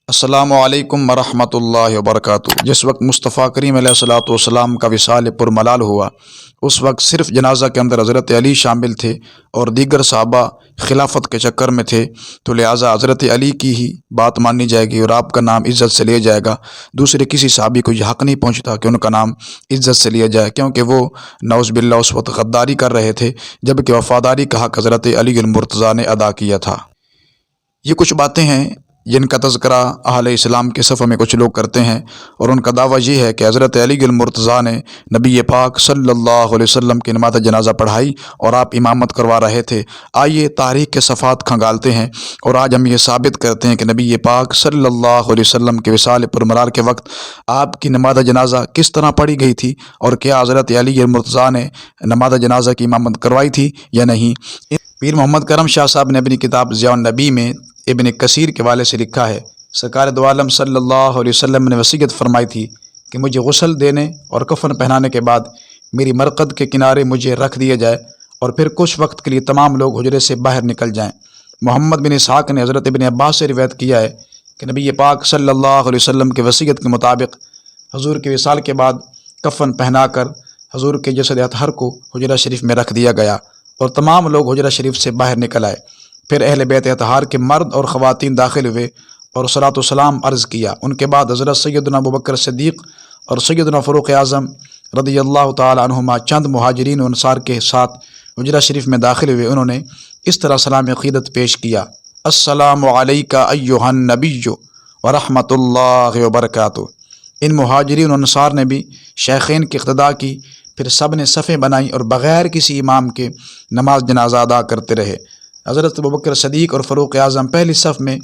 السلام علیکم ورحمۃ اللہ وبرکاتہ۔ جس وقت مصطفیٰ کریم علیہ الصلوۃ والسلام کا وصال پرملال ہوا، اس وقت صرف جنازہ کے اندر حضرت علی شامل تھے اور دیگر صحابہ خلافت کے چکر میں تھے، تو لہٰذا حضرت علی کی ہی بات مانی جائے گی اور آپ کا نام عزت سے لیا جائے گا۔ دوسرے کسی صحابی کو یہ حق نہیں پہنچتا کہ ان کا نام عزت سے لیا جائے، کیونکہ وہ نعوذ باللہ اس وقت غداری کر رہے تھے، جبکہ وفاداری کا حق حضرت علی المرتضیٰ نے ادا کیا تھا۔ یہ کچھ باتیں ہیں جن کا تذکرہ اہل اسلام کے صف میں کچھ لوگ کرتے ہیں، اور ان کا دعویٰ یہ ہے کہ حضرت علی المرتضیٰ نے نبی پاک صلی اللہ علیہ وسلم کی نماز جنازہ پڑھائی اور آپ امامت کروا رہے تھے۔ آئیے تاریخ کے صفحات کھنگالتے ہیں اور آج ہم یہ ثابت کرتے ہیں کہ نبی پاک صلی اللہ علیہ وسلم کے وصال پرملال کے وقت آپ کی نماز جنازہ کس طرح پڑھی گئی تھی، اور کیا حضرت علی المرتضیٰ نے نماز جنازہ کی امامت کروائی تھی یا نہیں۔ پیر محمد کرم شاہ صاحب نے اپنی کتاب ضیاء النبی میں ابن کثیر کے حوالے سے لکھا ہے، سرکار دو عالم صلی اللہ علیہ وسلم نے وصیت فرمائی تھی کہ مجھے غسل دینے اور کفن پہنانے کے بعد میری مرقد کے کنارے مجھے رکھ دیا جائے اور پھر کچھ وقت کے لیے تمام لوگ حجرے سے باہر نکل جائیں۔ محمد بن اسحاق نے حضرت ابن عباس سے روایت کیا ہے کہ نبی پاک صلی اللہ علیہ وسلم کے وصیت کے مطابق حضور کے وصال کے بعد کفن پہنا کر حضور کے جسد اطہر کو حجرہ شریف میں رکھ دیا گیا اور تمام لوگ حجرہ شریف سے باہر نکل آئے۔ پھر اہل بیت اطہار کے مرد اور خواتین داخل ہوئے اور صلاۃ والسلام عرض کیا۔ ان کے بعد حضرت سیدنا ابوبکر صدیق اور سیدنا فاروق اعظم رضی اللہ تعالی عنہما چند مہاجرین و انصار کے ساتھ حجرہ شریف میں داخل ہوئے۔ انہوں نے اس طرح سلام عقیدت پیش کیا: السلام علیک ایھا النبی ورحمۃ اللہ وبرکاتہ۔ ان مہاجرین و انصار نے بھی شیخین کی اقتداء کی، پھر سب نے صفیں بنائیں اور بغیر کسی امام کے نماز جنازہ ادا کرتے رہے۔ حضرت ابوبکر صدیق اور فاروق اعظم پہلی صف میں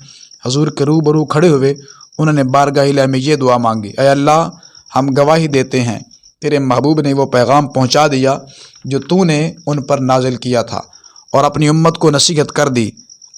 حضور کے روبرو کھڑے ہوئے۔ انہوں نے بارگاہ الہی میں یہ دعا مانگی: اے اللہ، ہم گواہی دیتے ہیں تیرے محبوب نے وہ پیغام پہنچا دیا جو تو نے ان پر نازل کیا تھا، اور اپنی امت کو نصیحت کر دی،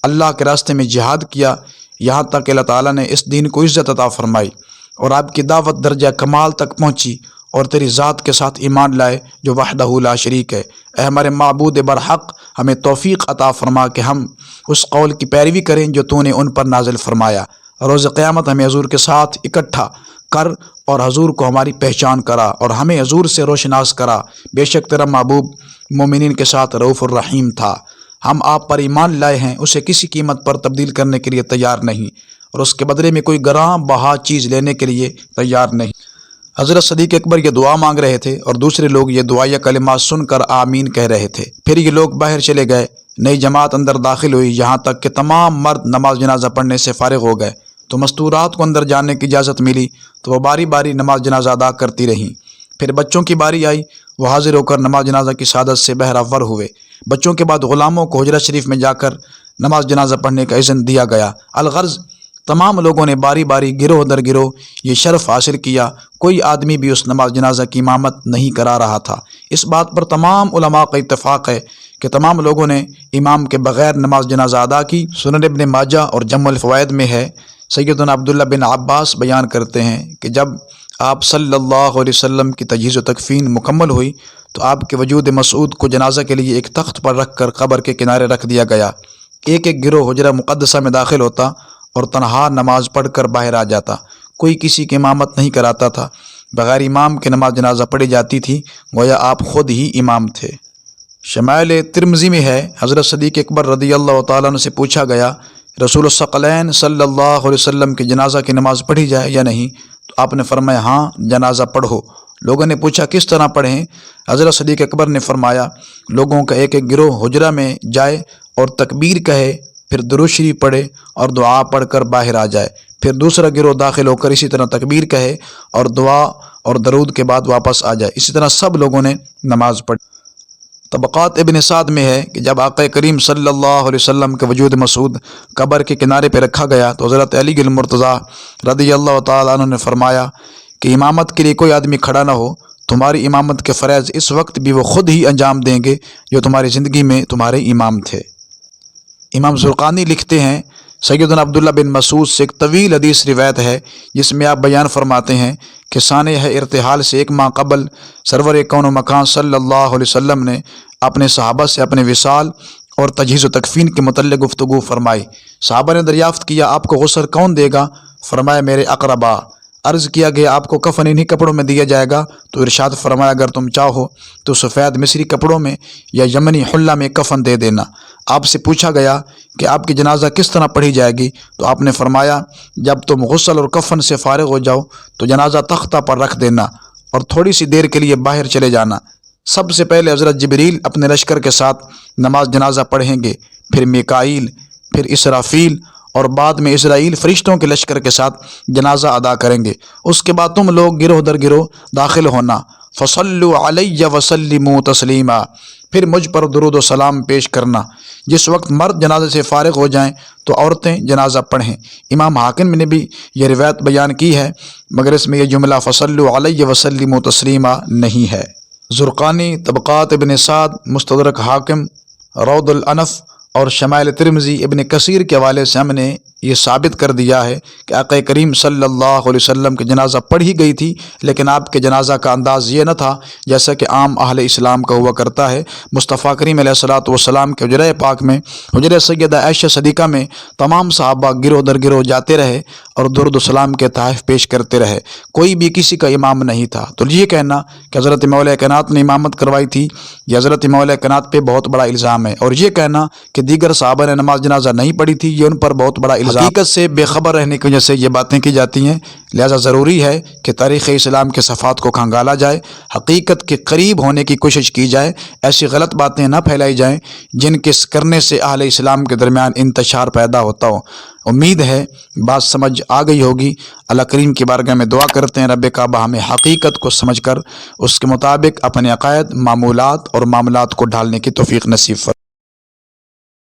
اللہ کے راستے میں جہاد کیا، یہاں تک کہ اللہ تعالیٰ نے اس دین کو عزت عطا فرمائی اور آپ کی دعوت درجہ کمال تک پہنچی، اور تیری ذات کے ساتھ ایمان لائے جو وحدہ لا شریک ہے۔ اے ہمارے معبود برحق، ہمیں توفیق عطا فرما کہ ہم اس قول کی پیروی کریں جو تو نے ان پر نازل فرمایا۔ روز قیامت ہمیں حضور کے ساتھ اکٹھا کر اور حضور کو ہماری پہچان کرا اور ہمیں حضور سے روشناس کرا۔ بے شک تیرا محبوب مومنین کے ساتھ رؤوف الرحیم تھا۔ ہم آپ پر ایمان لائے ہیں، اسے کسی قیمت پر تبدیل کرنے کے لیے تیار نہیں، اور اس کے بدلے میں کوئی گراں بہا چیز لینے کے لیے تیار نہیں۔ حضرت صدیق اکبر یہ دعا مانگ رہے تھے اور دوسرے لوگ یہ دعائیہ کلمات سن کر آمین کہہ رہے تھے۔ پھر یہ لوگ باہر چلے گئے، نئی جماعت اندر داخل ہوئی، یہاں تک کہ تمام مرد نماز جنازہ پڑھنے سے فارغ ہو گئے تو مستورات کو اندر جانے کی اجازت ملی تو وہ باری باری نماز جنازہ ادا کرتی رہیں۔ پھر بچوں کی باری آئی، وہ حاضر ہو کر نماز جنازہ کی سعادت سے بہرہ ور ہوئے۔ بچوں کے بعد غلاموں کو حجرہ شریف میں جا کر نماز جنازہ پڑھنے کا اذن دیا گیا۔ الغرض تمام لوگوں نے باری باری گروہ در گروہ یہ شرف حاصل کیا، کوئی آدمی بھی اس نماز جنازہ کی امامت نہیں کرا رہا تھا۔ اس بات پر تمام علماء کا اتفاق ہے کہ تمام لوگوں نے امام کے بغیر نماز جنازہ ادا کی۔ سنن ابن ماجہ اور جمع الفوائد میں ہے، سیدنا عبداللہ بن عباس بیان کرتے ہیں کہ جب آپ صلی اللہ علیہ وسلم کی تجہیز و تکفین مکمل ہوئی تو آپ کے وجود مسعود کو جنازہ کے لیے ایک تخت پر رکھ کر قبر کے کنارے رکھ دیا گیا۔ ایک ایک گروہ حجرہ مقدسہ میں داخل ہوتا اور تنہا نماز پڑھ کر باہر آ جاتا، کوئی کسی کی امامت نہیں کراتا تھا۔ بغیر امام کے نماز جنازہ پڑھی جاتی تھی، گویا آپ خود ہی امام تھے۔ شمائل ترمذی میں ہے، حضرت صدیق اکبر رضی اللہ تعالیٰ عنہ سے پوچھا گیا، رسول الثقلین صلی اللہ علیہ وسلم کی جنازہ کی نماز پڑھی جائے یا نہیں؟ تو آپ نے فرمایا ہاں، جنازہ پڑھو۔ لوگوں نے پوچھا کس طرح پڑھیں؟ حضرت صدیق اکبر نے فرمایا لوگوں کا ایک ایک گروہ حجرہ میں جائے اور تکبیر کہے، پھر درود شریف پڑھے اور دعا پڑھ کر باہر آ جائے، پھر دوسرا گروہ داخل ہو کر اسی طرح تکبیر کہے اور دعا اور درود کے بعد واپس آ جائے۔ اسی طرح سب لوگوں نے نماز پڑھی۔ طبقات ابن سعد میں ہے کہ جب آقا کریم صلی اللہ علیہ وسلم کے وجود مسعود قبر کے کنارے پہ رکھا گیا تو حضرت علی المرتضیٰ رضی اللہ تعالیٰ عنہ نے فرمایا کہ امامت کے لیے کوئی آدمی کھڑا نہ ہو، تمہاری امامت کے فرائض اس وقت بھی وہ خود ہی انجام دیں گے جو تمہاری زندگی میں تمہارے امام تھے۔ امام زرقانی لکھتے ہیں، سیدنا عبداللہ بن مسعود سے ایک طویل حدیث روایت ہے جس میں آپ بیان فرماتے ہیں کہ سانحہ ارتحال سے ایک ماہ قبل سرور کون و مکان صلی اللہ علیہ وسلم نے اپنے صحابہ سے اپنے وصال اور تجہیز و تکفین کے متعلق گفتگو فرمائی۔ صحابہ نے دریافت کیا آپ کو غسل کون دے گا؟ فرمایا میرے اقربا۔ عرض کیا گیا آپ کو کفن انہی کپڑوں میں دیا جائے گا؟ تو ارشاد فرمایا اگر تم چاہو تو سفید مصری کپڑوں میں یا یمنی حلہ میں کفن دے دینا۔ آپ سے پوچھا گیا کہ آپ کی جنازہ کس طرح پڑھی جائے گی؟ تو آپ نے فرمایا جب تم غسل اور کفن سے فارغ ہو جاؤ تو جنازہ تختہ پر رکھ دینا اور تھوڑی سی دیر کے لیے باہر چلے جانا۔ سب سے پہلے حضرت جبریل اپنے لشکر کے ساتھ نماز جنازہ پڑھیں گے، پھر میکائیل، پھر اسرافیل اور بعد میں اسرائیل فرشتوں کے لشکر کے ساتھ جنازہ ادا کریں گے۔ اس کے بعد تم لوگ گروہ در گروہ داخل ہونا۔ فصلوا علی وسلموا تسلیما، پھر مجھ پر درود و سلام پیش کرنا۔ جس وقت مرد جنازے سے فارغ ہو جائیں تو عورتیں جنازہ پڑھیں۔ امام حاکم نے بھی یہ روایت بیان کی ہے، مگر اس میں یہ جملہ فصلوا علی وسلموا تسلیما نہیں ہے۔ زرقانی طبقات ابن سعد، مستدرک حاکم، روض الانف اور شمائل ترمذی ابن کثیر کے حوالے سے ہم نے یہ ثابت کر دیا ہے کہ آقا کریم صلی اللہ علیہ وسلم کی جنازہ پڑھی گئی تھی، لیکن آپ کے جنازہ کا انداز یہ نہ تھا جیسا کہ عام اہل اسلام کا ہوا کرتا ہے۔ مصطفیٰ کریم علیہ الصلوۃ والسلام کے حجرہ پاک میں، حجرہ سیدہ عائشہ صدیقہ میں تمام صحابہ گروہ در گروہ جاتے رہے اور درود و سلام کے تحائف پیش کرتے رہے، کوئی بھی کسی کا امام نہیں تھا۔ تو یہ کہنا کہ حضرت مولا کائنات نے امامت کروائی تھی، یہ حضرت مولا کائنات پہ بہت بڑا الزام ہے، اور یہ کہنا کہ دیگر صحابہ نے نماز جنازہ نہیں پڑھی تھی، یہ ان پر بہت بڑا الزام۔ حقیقت سے بے خبر رہنے کی وجہ سے یہ باتیں کی جاتی ہیں، لہذا ضروری ہے کہ تاریخ اسلام کے صفحات کو کھنگالا جائے، حقیقت کے قریب ہونے کی کوشش کی جائے، ایسی غلط باتیں نہ پھیلائی جائیں جن کے کرنے سے اہل اسلام کے درمیان انتشار پیدا ہوتا ہو۔ امید ہے بات سمجھ آ گئی ہوگی۔ اللہ کریم کی بارگاہ میں دعا کرتے ہیں رب کعبہ ہمیں حقیقت کو سمجھ کر اس کے مطابق اپنے عقائد، معمولات اور معاملات کو ڈھالنے کی توفیق نصیب فرمائے۔